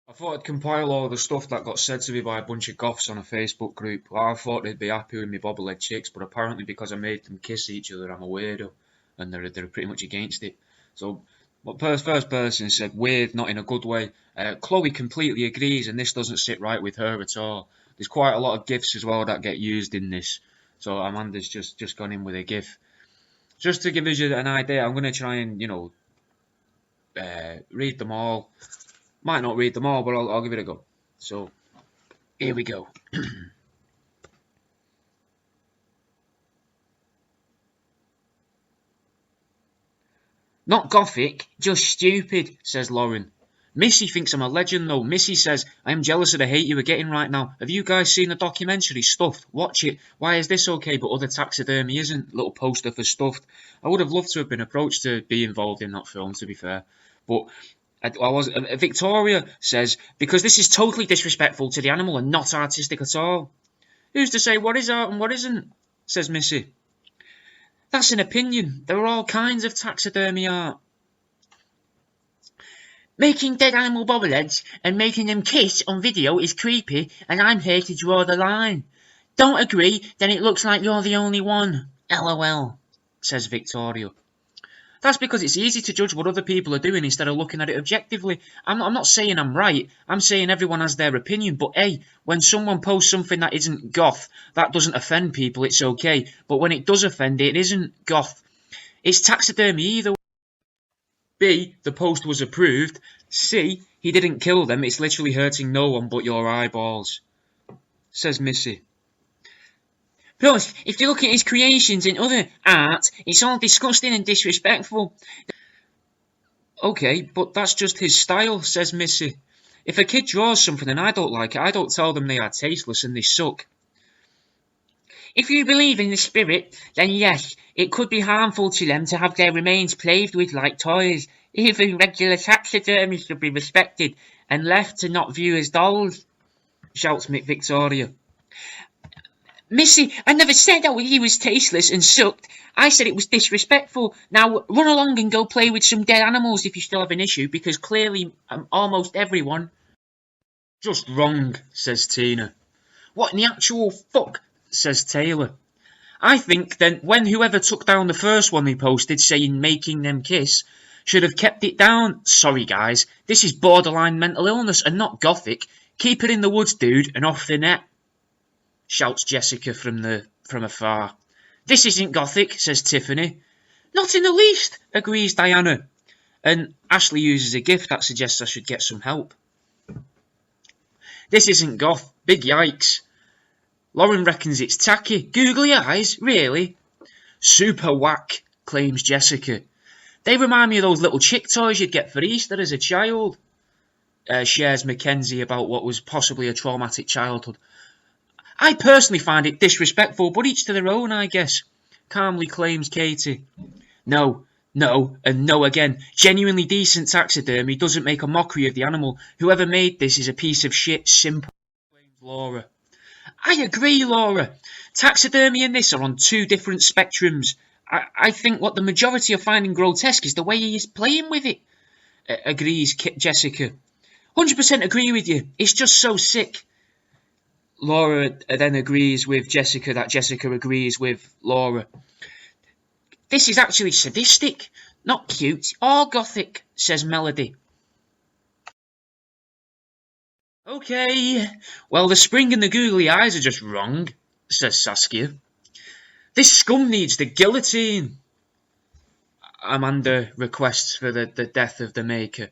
I thought I'd compile all the stuff that got said to me by a bunch of goths on a Facebook group. I thought they'd be happy with me bobblehead chicks, but apparently because I made them kiss each other, I'm a weirdo, and they're pretty much against it. So, first person said weird, not in a good way. Chloe completely agrees, and this doesn't sit right with her at all. There's quite a lot of gifs as well that get used in this. So Amanda's just gone in with a gif. Just to give you an idea, I'm going to try and, read them all. Might not read them all, but I'll give it a go. So, here we go. Not gothic, just stupid, says Lauren. Missy thinks I'm a legend though. Missy says, I'm jealous of the hate you are getting right now. Have you guys seen the documentary Stuffed? Watch it. Why is this okay but other taxidermy isn't? Little poster for Stuffed. I would have loved to have been approached to be involved in that film, to be fair. But Victoria says, because this is totally disrespectful to the animal and not artistic at all. Who's to say what is art and what isn't? Says Missy. That's an opinion. There are all kinds of taxidermy art. Making dead animal bobbleheads and making them kiss on video is creepy, and I'm here to draw the line. Don't agree, then it looks like you're the only one. LOL, says Victoria. That's because it's easy to judge what other people are doing instead of looking at it objectively. I'm not saying I'm right, I'm saying everyone has their opinion, but hey, when someone posts something that isn't goth, that doesn't offend people, it's okay. But when it does offend it isn't goth. It's taxidermy either way. B, the post was approved. C, he didn't kill them, it's literally hurting no one but your eyeballs. Says Missy. Plus, if you look at his creations in other art, it's all disgusting and disrespectful. Okay, but that's just his style, says Missy. If a kid draws something and I don't like it, I don't tell them they are tasteless and they suck. If you believe in the spirit, then yes, it could be harmful to them to have their remains played with like toys. Even regular taxidermy should be respected and left to not view as dolls, shouts Victoria. Missy, I never said that he was tasteless and sucked. I said it was disrespectful. Now run along and go play with some dead animals if you still have an issue, because clearly almost everyone... Just wrong, says Tina. What in the actual fuck, says Taylor. I think then when whoever took down the first one they posted saying making them kiss should have kept it down. Sorry guys, this is borderline mental illness and not gothic. Keep it in the woods, dude, and off the net, shouts Jessica from afar. This isn't gothic, says Tiffany. Not in the least, agrees Diana. And Ashley uses a gif that suggests I should get some help. This isn't goth, big yikes. Lauren reckons it's tacky. Googly eyes, really? Super whack, claims Jessica. They remind me of those little chick toys you'd get for Easter as a child. Shares Mackenzie about what was possibly a traumatic childhood. I personally find it disrespectful, but each to their own, I guess, calmly claims Katie. No, and no again. Genuinely decent taxidermy doesn't make a mockery of the animal. Whoever made this is a piece of shit, simple, claims Laura. I agree, Laura. Taxidermy and this are on two different spectrums. I think what the majority are finding grotesque is the way he is playing with it, agrees Jessica. 100% agree with you. It's just so sick. Laura then agrees with Jessica that Jessica agrees with Laura. This is actually sadistic, not cute or gothic, says Melody. Okay, well the spring and the googly eyes are just wrong, says Saskia. This scum needs the guillotine. Amanda requests for the death of the maker.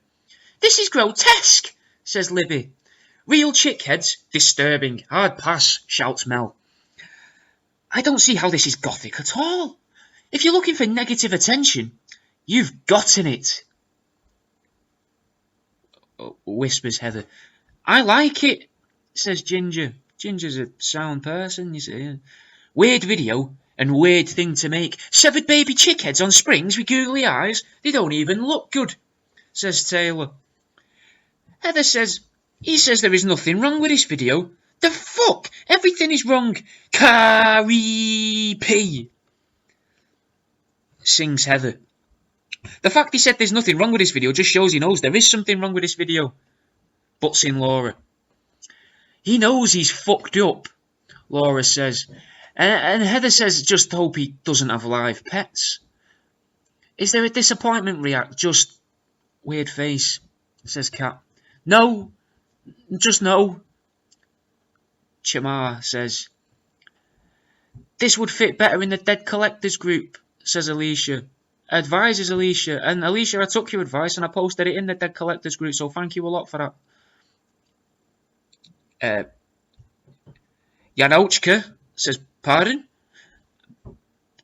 This is grotesque, says Libby. Real chick heads, disturbing, hard pass, shouts Mel. I don't see how this is gothic at all. If you're looking for negative attention, you've gotten it, whispers Heather. I like it, says Ginger. Ginger's a sound person, you see. Weird video and weird thing to make. Severed baby chick heads on springs with googly eyes. They don't even look good, says Taylor. Heather says, he says there is nothing wrong with this video. The fuck? Everything is wrong. Creepy, sings Heather. The fact he said there's nothing wrong with this video just shows he knows there is something wrong with this video. butts in Laura. He knows he's fucked up, Laura says. And Heather says, just hope he doesn't have live pets. Is there a disappointment react? Just weird face, says Kat. No, just no. Chamar says, this would fit better in the Dead Collectors group, says Alicia. Advises Alicia. And Alicia, I took your advice and I posted it in the Dead Collectors group, so thank you a lot for that. Janouchka says, pardon?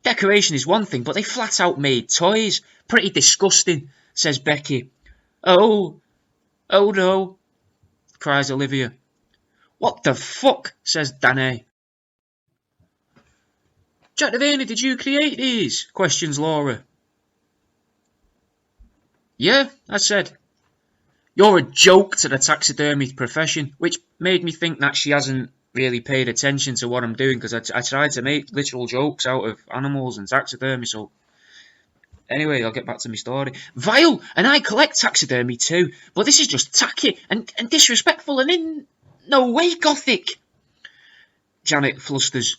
Decoration is one thing, but they flat out made toys. Pretty disgusting, says Becky. Oh no, cries Olivia. What the fuck, says Danae. Jack Devaney, did you create these? Questions Laura. Yeah, I said. You're a joke to the taxidermy profession, which made me think that she hasn't really paid attention to what I'm doing, because I tried to make literal jokes out of animals and taxidermy, so... Anyway, I'll get back to my story. Vile, and I collect taxidermy too, but this is just tacky and disrespectful and in no way gothic. Janet flusters.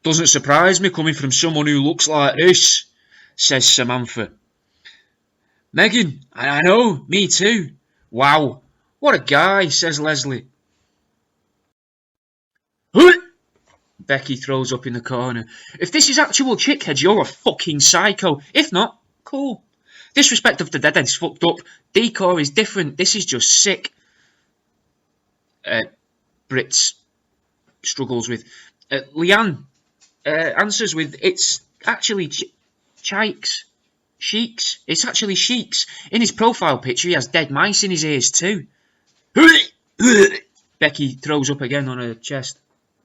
Doesn't surprise me coming from someone who looks like this, says Samantha. Megan, I know, me too. Wow, what a guy, says Leslie. Becky throws up in the corner. If this is actual chickheads, you're a fucking psycho. If not, cool. Disrespect of the deadhead's fucked up. Decor is different. This is just sick. Brits struggles with. Leanne answers with, it's actually Sheiks. It's actually Sheiks. In his profile picture, he has dead mice in his ears too. Becky throws up again on her chest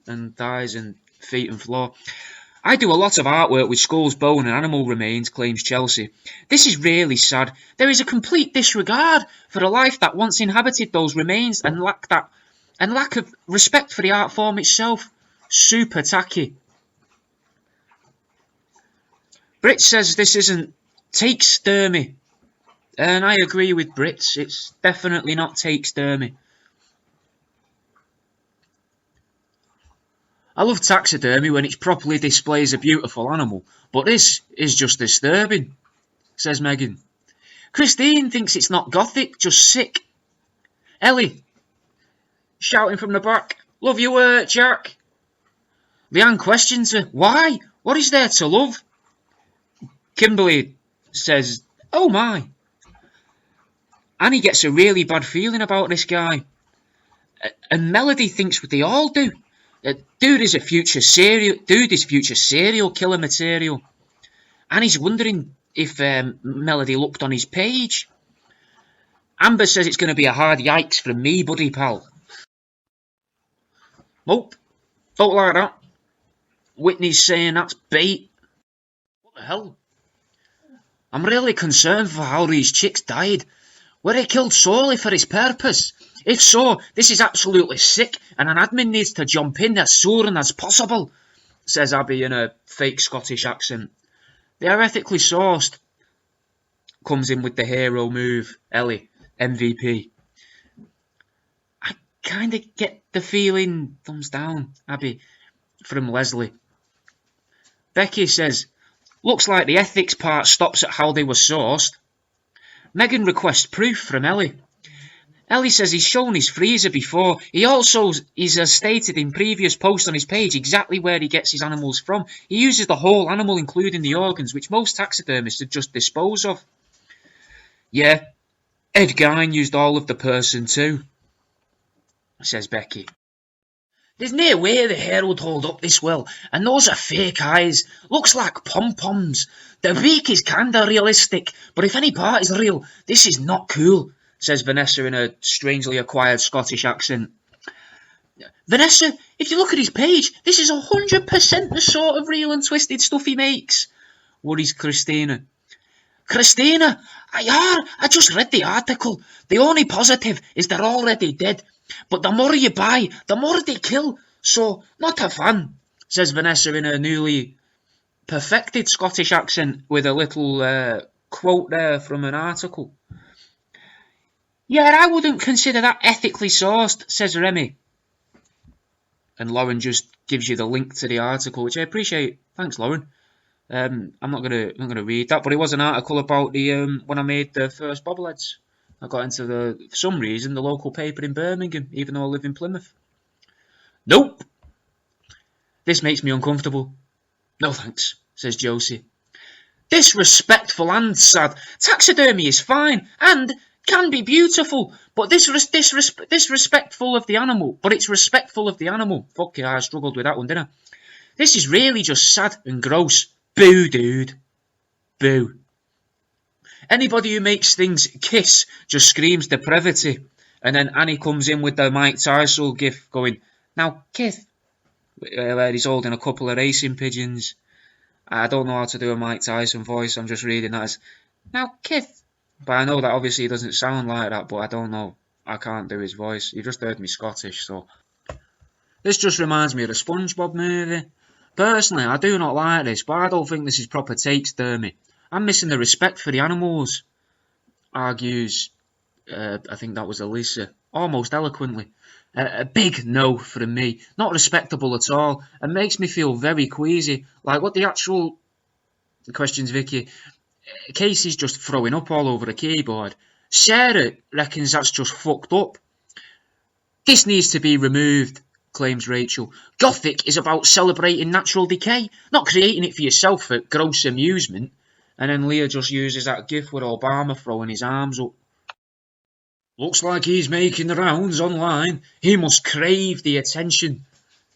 and thighs and feet and floor. I do a lot of artwork with skulls, bone and animal remains, claims Chelsea. This is really sad. There is a complete disregard for the life that once inhabited those remains and lack of respect for the art form itself. Super tacky. Brit says this isn't taxidermy, and I agree with Brits. It's definitely not taxidermy. I love taxidermy when it properly displays a beautiful animal, but this is just disturbing, says Megan. Christine thinks it's not gothic, just sick. Ellie, shouting from the back, love your work, Jack. Leanne questions her, why? What is there to love? Kimberly says, oh my. Annie gets a really bad feeling about this guy. And Melody thinks what they all do. Dude is future serial killer material. Annie's wondering if Melody looked on his page. Amber says it's going to be a hard yikes from me, buddy pal. Nope, don't like that. Whitney's saying that's bait. What the hell? I'm really concerned for how these chicks died. Were they killed solely for his purpose? If so, this is absolutely sick, and an admin needs to jump in as soon as possible, says Abby in a fake Scottish accent. They are ethically sourced. Comes in with the hero move, Ellie, MVP. I kind of get the feeling, thumbs down, Abby, from Leslie. Becky says, looks like the ethics part stops at how they were sourced. Megan requests proof from Ellie. Ellie says he's shown his freezer before. He also has stated in previous posts on his page exactly where he gets his animals from. He uses the whole animal, including the organs, which most taxidermists would just dispose of. Yeah, Ed Gein used all of the person too, says Becky. There's no way the hair would hold up this well, and those are fake eyes. Looks like pom-poms. The beak is kinda realistic, but if any part is real, this is not cool, says Vanessa in a strangely acquired Scottish accent. Vanessa, if you look at his page, this is 100% the sort of real and twisted stuff he makes, worries Christina. Christina, I just read the article. The only positive is they're already dead. But the more you buy, the more they kill. So, not a fan, says Vanessa in a newly perfected Scottish accent with a little quote there from an article. Yeah, I wouldn't consider that ethically sourced, says Remy. And Lauren just gives you the link to the article, which I appreciate. Thanks, Lauren. I'm not gonna read that, but it was an article about the when I made the first bobbleheads. I got into for some reason, the local paper in Birmingham, even though I live in Plymouth. Nope! This makes me uncomfortable. No thanks, says Josie. Disrespectful and sad. Taxidermy is fine and can be beautiful, but disrespectful of the animal. But it's respectful of the animal. Fuck yeah, I struggled with that one, didn't I? This is really just sad and gross. Boo, dude. Boo. Anybody who makes things kiss just screams depravity. And then Annie comes in with the Mike Tyson gif going, now, Kith, where he's holding a couple of racing pigeons. I don't know how to do a Mike Tyson voice, I'm just reading that as, now, Kith. But I know that obviously he doesn't sound like that, but I don't know. I can't do his voice. You just heard me Scottish, so. This just reminds me of the SpongeBob movie. Personally, I do not like this, but I don't think this is proper taxidermy. I'm missing the respect for the animals, argues, I think that was Elisa, almost eloquently. A big no from me. Not respectable at all, and makes me feel very queasy. Like, what the actual... Questions Vicky. Casey's just throwing up all over the keyboard. Sarah reckons that's just fucked up. This needs to be removed, claims Rachel. Gothic is about celebrating natural decay, not creating it for yourself for gross amusement. And then Leah just uses that gif with Obama throwing his arms up. Looks like he's making the rounds online. He must crave the attention,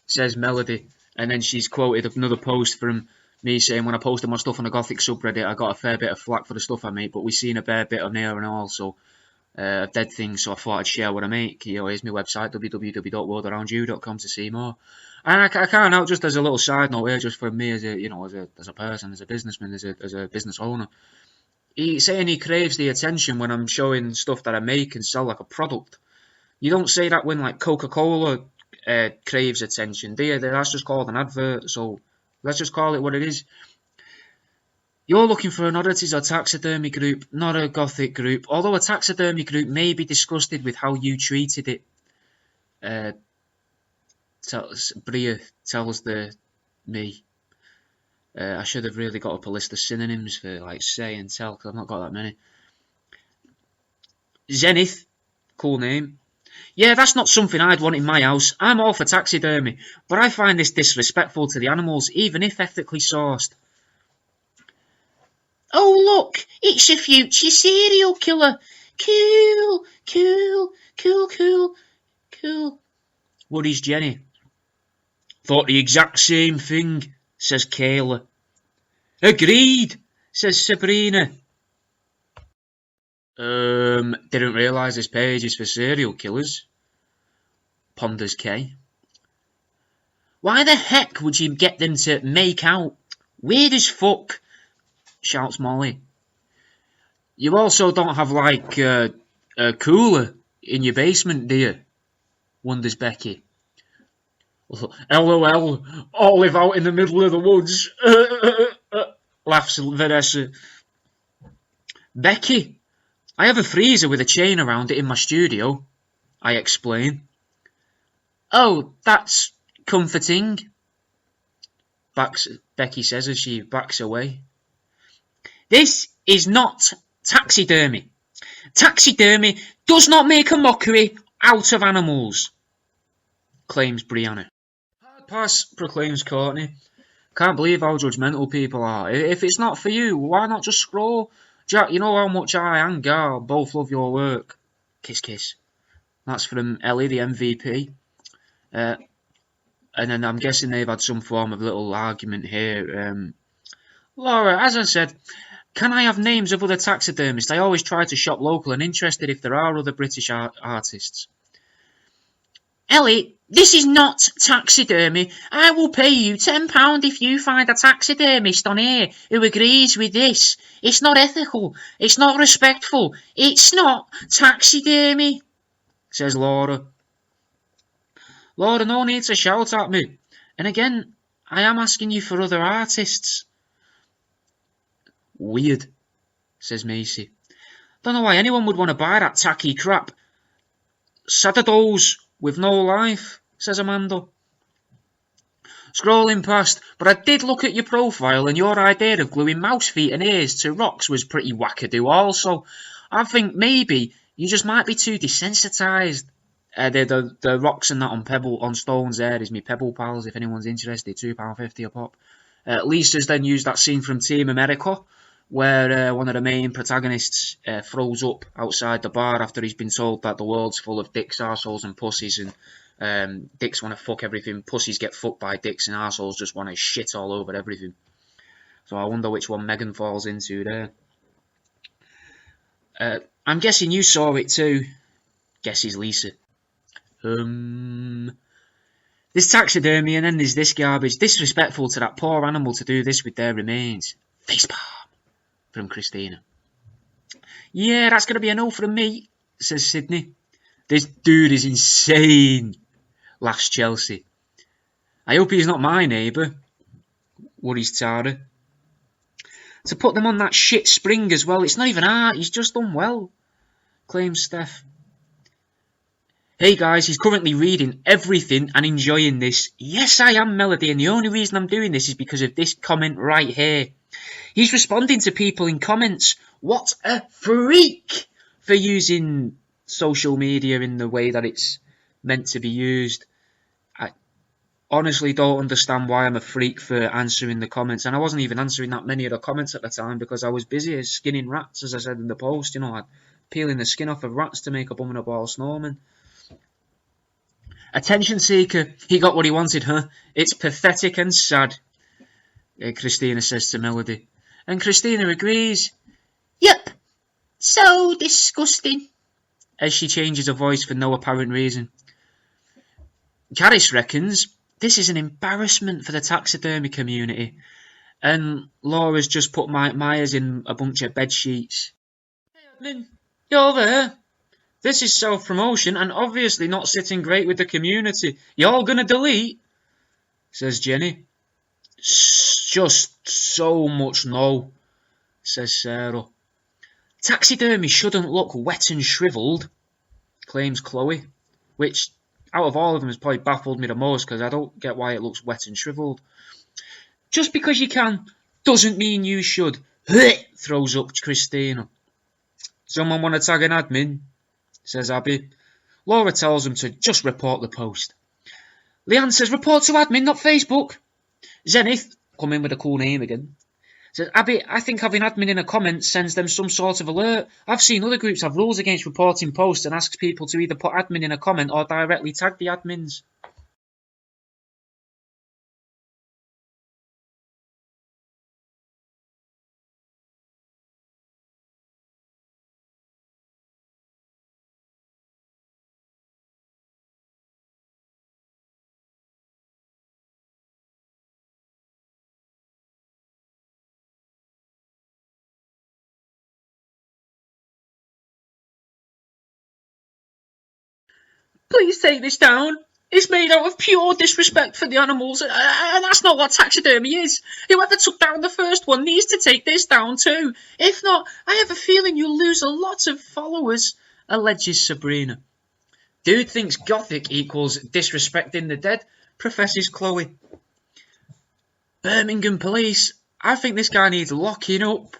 says Melody. And then she's quoted another post from me saying, when I posted my stuff on the Gothic subreddit, I got a fair bit of flack for the stuff I make, but we've seen a fair bit on there and all, so dead things, so I thought I'd share what I make. You know, here's my website, www.worldaroundyou.com, to see more. And I can't help, just as a little side note here, just from me as a, you know, as a person, as a businessman, as a business owner. He's saying he craves the attention when I'm showing stuff that I make and sell like a product. You don't say that when like Coca-Cola craves attention, do you? That's just called an advert, so let's just call it what it is. You're looking for an oddities or taxidermy group, not a Gothic group. Although a taxidermy group may be disgusted with how you treated it. Bria tells me. I should have really got up a list of synonyms for like say and tell, because I've not got that many. Zenith, cool name. Yeah, that's not something I'd want in my house. I'm all for taxidermy, but I find this disrespectful to the animals, even if ethically sourced. Oh look, it's a future serial killer. Cool, cool, cool, cool, cool. Worries Jenny. Thought the exact same thing, says Kayla. Agreed, says Sabrina. Didn't realise this page is for serial killers, ponders Kay. Why the heck would you get them to make out? Weird as fuck, shouts Molly. You also don't have like a cooler in your basement, do you? Wonders Becky. LOL, all live out in the middle of the woods. Laughs Vanessa. Becky, I have a freezer with a chain around it in my studio, I explain. Oh, that's comforting, Becky says as she backs away. This is not taxidermy. Taxidermy does not make a mockery out of animals, claims Brianna. Hard pass, proclaims Courtney. Can't believe how judgmental people are. If it's not for you, why not just scroll? Jack, you know how much I and Gar both love your work. Kiss, kiss. That's from Ellie, the MVP. And then I'm guessing they've had some form of little argument here. Laura, as I said, can I have names of other taxidermists? I always try to shop local and interested if there are other British artists. Ellie, this is not taxidermy. I will pay you £10 if you find a taxidermist on here who agrees with this. It's not ethical. It's not respectful. It's not taxidermy, says Laura. Laura, no need to shout at me. And again, I am asking you for other artists. Weird, says Macy. Don't know why anyone would want to buy that tacky crap. Sadados with no life, says Amanda. Scrolling past, but I did look at your profile and your idea of gluing mouse feet and ears to rocks was pretty wackadoo also. I think maybe you just might be too desensitised. The rocks and that on stones there is me Pebble Pals if anyone's interested, £2.50 a pop. Lisa's then used that scene from Team America where one of the main protagonists throws up outside the bar after he's been told that the world's full of dicks, arseholes and pussies, and dicks want to fuck everything, pussies get fucked by dicks, and arseholes just want to shit all over everything. So I wonder which one Megan falls into there. I'm guessing you saw it too. Guesses Lisa. This taxidermy, and then there's this garbage. Disrespectful to that poor animal to do this with their remains. Facepalm. From Christina. Yeah, that's going to be a no from me, says Sydney. This dude is insane, laughs Chelsea. I hope he's not my neighbour, worries Tara. To put them on that shit spring as well, it's not even art, he's just done well, claims Steph. Hey guys, he's currently reading everything and enjoying this. Yes, I am, Melody, and the only reason I'm doing this is because of this comment right here. He's responding to people in comments. What a freak for using social media in the way that it's meant to be used. I honestly don't understand why I'm a freak for answering the comments. And I wasn't even answering that many of the comments at the time because I was busy skinning rats, as I said in the post. You know, like peeling the skin off of rats to make a bum and a ball snowman. Attention seeker. He got what he wanted, huh? It's pathetic and sad, Christina says to Melody. And Christina agrees. Yep, so disgusting, as she changes her voice for no apparent reason. Caris reckons this is an embarrassment for the taxidermy community, and Laura's just put Mike Myers in a bunch of bed sheets. Hey, admin, you're there. This is self-promotion and obviously not sitting great with the community. You're gonna delete, says Jenny. Just so much no, says Sarah. Taxidermy shouldn't look wet and shriveled, claims Chloe, which out of all of them has probably baffled me the most because I don't get why it looks wet and shriveled. Just because you can doesn't mean you should, throws up Christina. Someone want to tag an admin, says Abby. Laura tells them to just report the post. Leanne says report to admin, not Facebook. Zenith, come in with a cool name again, says, Abby, I think having admin in a comment sends them some sort of alert. I've seen other groups have rules against reporting posts and asks people to either put admin in a comment or directly tag the admins. Please take this down. It's made out of pure disrespect for the animals, and that's not what taxidermy is. Whoever took down the first one needs to take this down too. If not, I have a feeling you'll lose a lot of followers, alleges Sabrina. Dude thinks gothic equals disrespecting the dead, professes Chloe. Birmingham police, I think this guy needs locking up,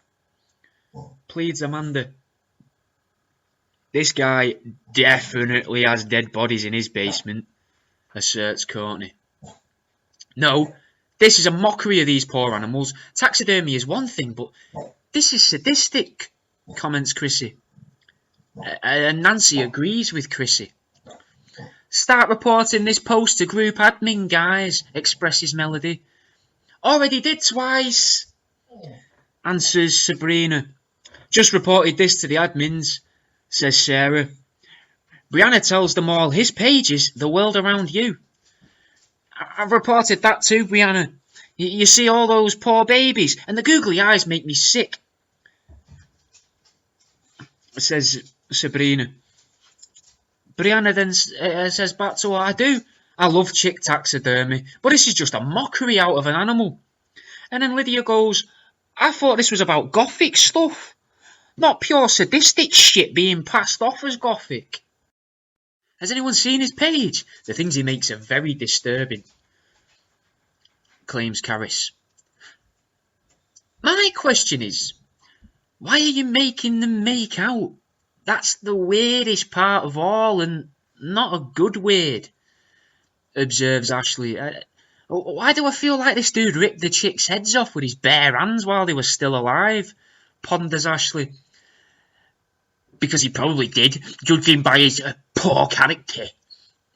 pleads Amanda. This guy definitely has dead bodies in his basement, asserts Courtney. No, this is a mockery of these poor animals. Taxidermy is one thing, but this is sadistic, comments Chrissy. And Nancy agrees with Chrissy. Start reporting this post to group admin, guys, expresses Melody. Already did twice, answers Sabrina. Just reported this to the admins, says Sarah. Brianna tells them all his page is the world around you. I've reported that too, Brianna. You see all those poor babies, and the googly eyes make me sick, says Sabrina. Brianna then says back to her, I do. I love chick taxidermy, but this is just a mockery out of an animal. And then Lydia goes, I thought this was about gothic stuff. Not pure sadistic shit being passed off as gothic. Has anyone seen his page? The things he makes are very disturbing, claims Caris. My question is, why are you making them make out? That's the weirdest part of all, and not a good weird, observes Ashley. Why do I feel like this dude ripped the chicks' heads off with his bare hands while they were still alive? Ponders Ashley. Because he probably did, judging by his poor character,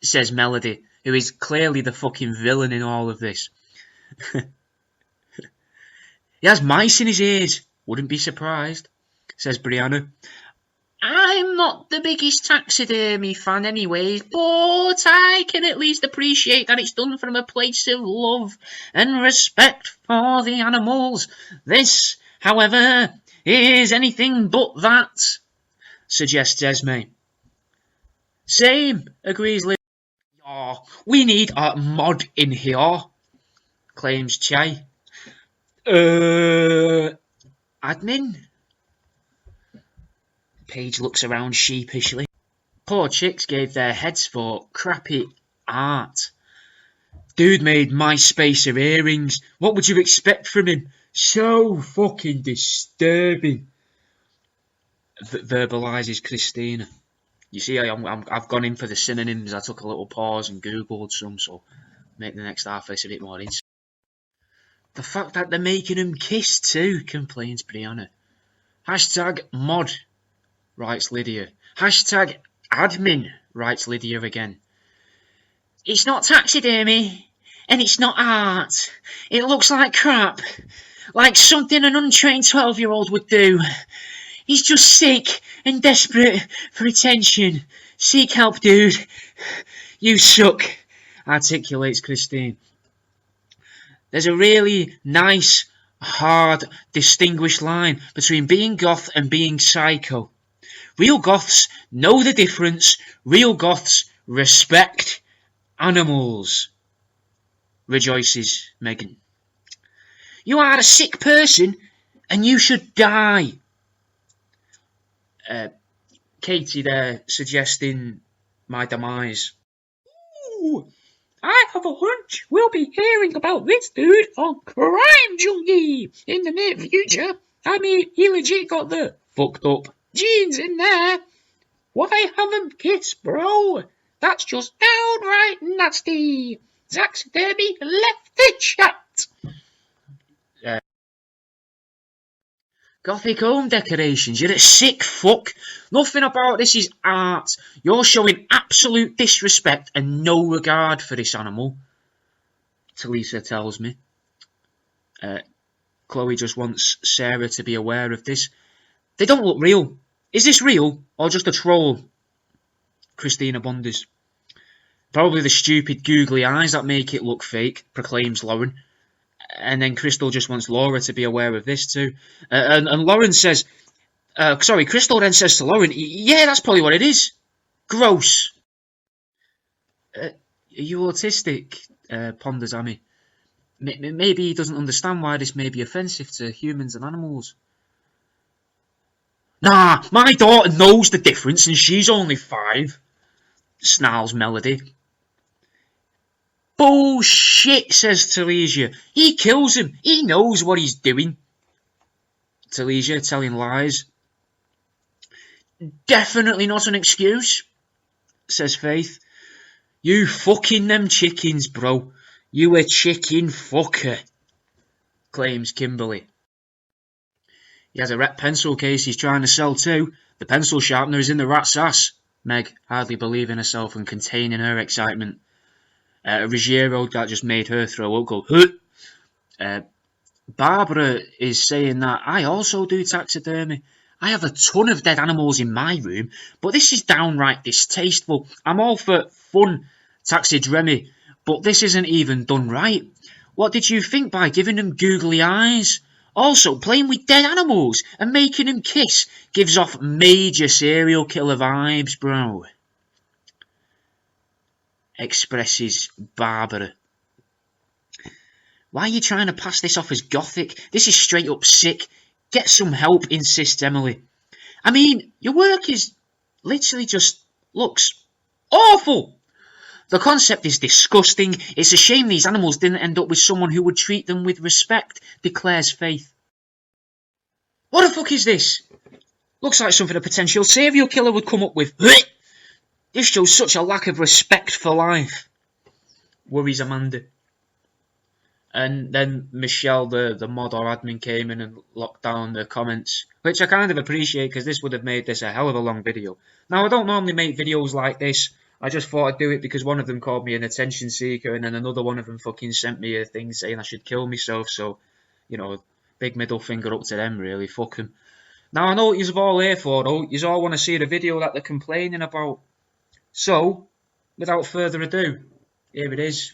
says Melody, who is clearly the fucking villain in all of this. He has mice in his ears. Wouldn't be surprised, says Brianna. I'm not the biggest taxidermy fan anyways, but I can at least appreciate that it's done from a place of love and respect for the animals. This, however, is anything but that, suggests Esme. Same, agrees Liz. Oh, we need a mod in here, claims Chai. Admin? Paige looks around sheepishly. Poor chicks gave their heads for crappy art. Dude made MySpacer earrings. What would you expect from him? So fucking disturbing. Verbalises Christina. You see, I've gone in for the synonyms. I took a little pause and googled some, so make the next half this a bit more interesting. The fact that they're making him kiss too, complains Brianna. Hashtag mod, writes Lydia. Hashtag admin, writes Lydia again. It's not taxidermy, and it's not art. It looks like crap, like something an untrained 12-year-old would do. He's just sick and desperate for attention. Seek help, dude. You suck, articulates Christine. There's a really nice, hard, distinguished line between being goth and being psycho. Real goths know the difference. Real goths respect animals, rejoices Megan. You are a sick person and you should die. Katie there suggesting my demise. Ooh, I have a hunch we'll be hearing about this dude on Crime Junkie in the near future. I mean, he legit got the fucked up genes in there. Why have him kiss, bro? That's just downright nasty. Taxidermy left the chat. Gothic home decorations, you're a sick fuck. Nothing about this is art. You're showing absolute disrespect and no regard for this animal, Talisa tells me. Chloe just wants Sarah to be aware of this. They don't look real. Is this real or just a troll? Christina Bonders. Probably the stupid googly eyes that make it look fake, proclaims Lauren. And then Crystal just wants Laura to be aware of this too. And Lauren says, Crystal then says to Lauren, yeah, that's probably what it is. Gross. Are you autistic? Ponders Amy. Maybe he doesn't understand why this may be offensive to humans and animals. Nah, my daughter knows the difference and she's only 5, snarls Melody. Bullshit, says Talesia. He kills him. He knows what he's doing. Talesia telling lies. Definitely not an excuse, says Faith. You fucking them chickens, bro. You a chicken fucker, claims Kimberly. He has a red pencil case he's trying to sell too. The pencil sharpener is in the rat's ass. Meg hardly believing herself and containing her excitement. Ruggiero, that just made her throw up, go, huh? Barbara is saying that I also do taxidermy. I have a ton of dead animals in my room, but this is downright distasteful. I'm all for fun taxidermy, but this isn't even done right. What did you think by giving them googly eyes? Also, playing with dead animals and making them kiss gives off major serial killer vibes, bro. Expresses Barbara. Why are you trying to pass this off as gothic? This is straight up sick. Get some help, insists Emily. I mean, your work is literally just looks awful. The concept is disgusting. It's a shame these animals didn't end up with someone who would treat them with respect, declares Faith. What the fuck is this? Looks like something a potential serial killer would come up with. This shows such a lack of respect for life, worries Amanda. And then Michelle, the mod or admin, came in and locked down the comments, which I kind of appreciate because this would have made this a hell of a long video. Now, I don't normally make videos like this. I just thought I'd do it because one of them called me an attention seeker, and then another one of them fucking sent me a thing saying I should kill myself. So, you know, big middle finger up to them, really. Fuck them. Now, I know what you're all here for, though. You all want to see the video that they're complaining about. So, without further ado, here it is.